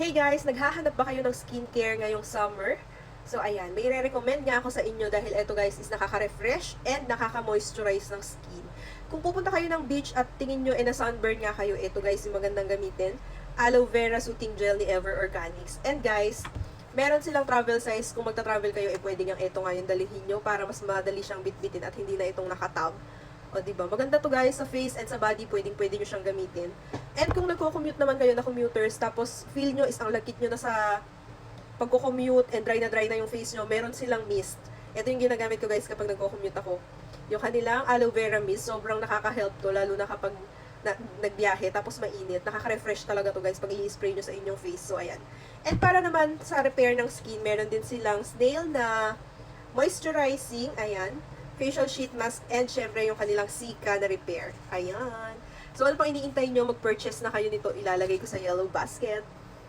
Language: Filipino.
Hey guys, naghahanap ba kayo ng skincare ngayong summer? So ayan, may re-recommend nga ako sa inyo dahil ito guys is nakaka-refresh and nakaka-moisturize ng skin. Kung pupunta kayo ng beach at tingin nyo na sunburn nga kayo, ito guys yung magandang gamitin. Aloe Vera Soothing Gel ni Ever Organics. And guys, meron silang travel size. Kung magta-travel kayo, pwede niyang ito nga yung dalihin nyo para mas madali siyang bitbitin at hindi na itong nakatab. O, diba? Maganda to guys sa face and sa body, pwede nyo siyang gamitin. And kung nagko-commute naman kayo na commuters, tapos feel nyo is ang lagkit nyo na sa pagko-commute and dry na yung face nyo, meron silang mist. Ito yung ginagamit ko guys kapag nagko-commute ako. Yung kanilang aloe vera mist, sobrang nakaka-help to, lalo na kapag nagbiyahe, tapos mainit. Nakaka-refresh talaga to guys pag i-spray nyo sa inyong face. So, ayan. And para naman sa repair ng skin, meron din silang snail na moisturizing, ayan, facial sheet mask, and syempre yung kanilang Sika na repair. Ayan. So, ano pang iniintay nyo? Mag-purchase na kayo nito. Ilalagay ko sa yellow basket.